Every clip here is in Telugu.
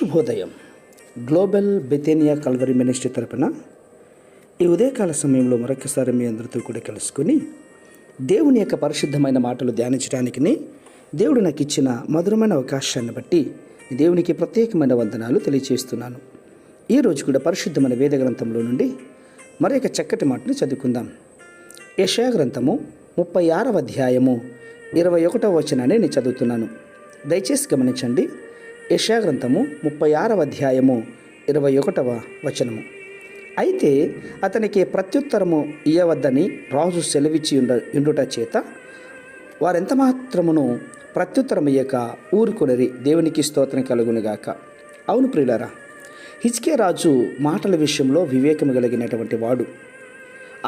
శుభోదయం. గ్లోబల్ బెతేనియా కల్వరి మినిస్ట్రీ తరపున ఈ ఉదయకాల సమయంలో మరొకసారి మీ అందరితో కూడా కలుసుకొని దేవుని యొక్క పరిశుద్ధమైన మాటలు ధ్యానించడానికి దేవుడు నాకు ఇచ్చిన మధురమైన అవకాశాన్ని బట్టి దేవునికి ప్రత్యేకమైన వందనాలు తెలియజేస్తున్నాను. ఈరోజు కూడా పరిశుద్ధమైన వేద గ్రంథంలో నుండి మరొక చక్కటి మాటను చదువుకుందాం. యెషయా గ్రంథము 36వ అధ్యాయము 21వ వచనాన్ని నేను చదువుతున్నాను. దయచేసి గమనించండి. యెషయా గ్రంథము 36వ అధ్యాయము 21వ వచనము. అయితే అతనికి ప్రత్యుత్తరము ఇయ్యవద్దని రాజు సెలవిచ్చి ఉండుట చేత వారెంత మాత్రమును ప్రత్యుత్తరం ఇయ్యక ఊరుకొనిరి. దేవునికి స్తోత్రం కలుగునుగాక. అవును ప్రియులారా, హిజ్కియా రాజు మాటల విషయంలో వివేకము కలిగినటువంటి వాడు.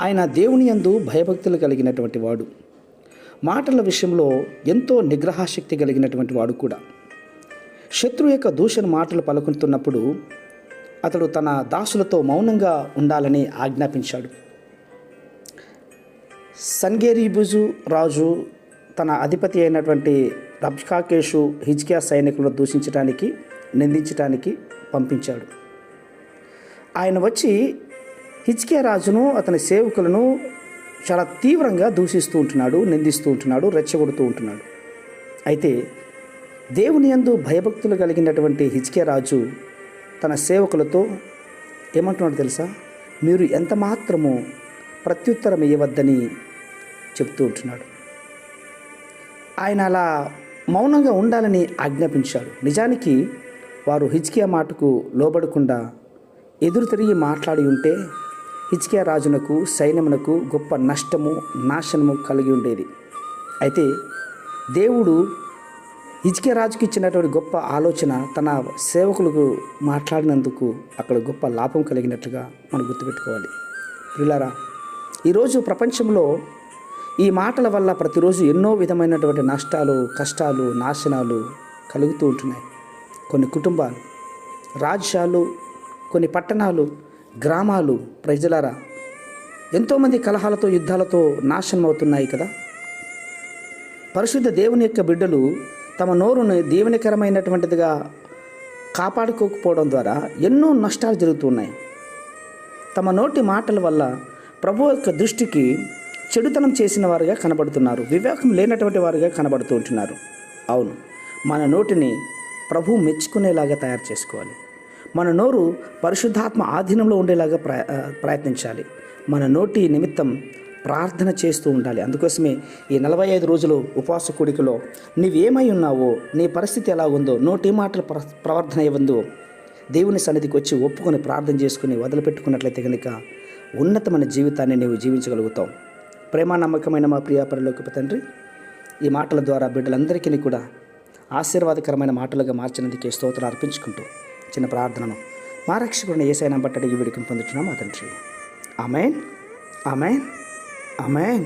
ఆయన దేవుని యందు భయభక్తులు కలిగినటువంటి వాడు. మాటల విషయంలో ఎంతో నిగ్రహశక్తి కలిగినటువంటి వాడు కూడా. శత్రువు యొక్క దూషణ మాటలు పలుకుతున్నప్పుడు అతడు తన దాసులతో మౌనంగా ఉండాలని ఆజ్ఞాపించాడు. సన్గెరీబుజు రాజు తన అధిపతి అయినటువంటి రబ్షాకేషు హిజ్కియా సైనికులను దూషించడానికి, నిందించడానికి పంపించాడు. ఆయన వచ్చి హిజ్కియా రాజును, అతని సేవకులను చాలా తీవ్రంగా దూషిస్తూ ఉంటున్నాడు, నిందిస్తూ ఉంటున్నాడు, రెచ్చగొడుతూ ఉంటున్నాడు. అయితే దేవుని యందు భయభక్తులు కలిగినటువంటి హిజ్కియా రాజు తన సేవకులతో ఏమంటున్నాడు తెలుసా? మీరు ఎంత మాత్రము ప్రత్యుత్తరం ఇవ్వవద్దని చెప్తూ ఉంటున్నాడు. ఆయన అలా మౌనంగా ఉండాలని ఆజ్ఞాపించాడు. నిజానికి వారు హిజ్కియా మాటకు లోబడకుండా ఎదురు తిరిగి మాట్లాడి ఉంటే హిజ్కియా రాజునకు, సైన్యమునకు గొప్ప నష్టము, నాశనము కలిగి ఉండేది. అయితే దేవుడు హిజ్కియా రాజుకి ఇచ్చినటువంటి గొప్ప ఆలోచన తన సేవకులకు మాట్లాడినందుకు అక్కడ గొప్ప లాభం కలిగినట్లుగా మనం గుర్తుపెట్టుకోవాలి. ప్రియులారా, ఈరోజు ప్రపంచంలో ఈ మాటల వల్ల ప్రతిరోజు ఎన్నో విధమైనటువంటి నష్టాలు, కష్టాలు, నాశనాలు కలుగుతూ ఉంటున్నాయి. కొన్ని కుటుంబాలు, రాజ్యాలు, కొన్ని పట్టణాలు, గ్రామాలు, ప్రజలారా ఎంతోమంది కలహాలతో, యుద్ధాలతో నాశనం అవుతున్నాయి కదా. పరిశుద్ధ దేవుని యొక్క బిడ్డలు తమ నోరును దీవెనకరమైనటువంటిదిగా కాపాడుకోకపోవడం ద్వారా ఎన్నో నష్టాలు జరుగుతున్నాయి. తమ నోటి మాటల వల్ల ప్రభు యొక్క దృష్టికి చెడుతనం చేసిన వారుగా కనబడుతున్నారు, వివేకం లేనటువంటి వారుగా కనబడుతూ ఉంటున్నారు. అవును, మన నోటిని ప్రభు మెచ్చుకునేలాగా తయారు చేసుకోవాలి. మన నోరు పరిశుద్ధాత్మ ఆధీనంలో ఉండేలాగా ప్రయత్నించాలి. మన నోటి నిమిత్తం ప్రార్థన చేస్తూ ఉండాలి. అందుకోసమే ఈ 45 రోజులు ఉపవాస కూడికలో నీవేమై ఉన్నావో, నీ పరిస్థితి ఎలా ఉందో, నోటి మాటల ప్రవర్తన ఏముందో దేవుని సన్నిధికి వచ్చి ఒప్పుకొని ప్రార్థన చేసుకుని వదిలిపెట్టుకున్నట్లయితే కనుక ఉన్నతమైన జీవితాన్ని నీవు జీవించగలుగుతావు. ప్రేమ నమ్మకమైన మా ప్రియ పరలోకపు తండ్రి, ఈ మాటల ద్వారా బిడ్డలందరికీ కూడా ఆశీర్వాదకరమైన మాటలుగా మార్చినందుకే స్తోత్రం అర్పించుకుంటూ చిన్న ప్రార్థనను మా రక్షకుడిని యేసయ్య బట్టి అడిగి వేడుకను పొందుతున్నాము తండ్రి. ఆమేన్, ఆమేన్, ఆమేన్.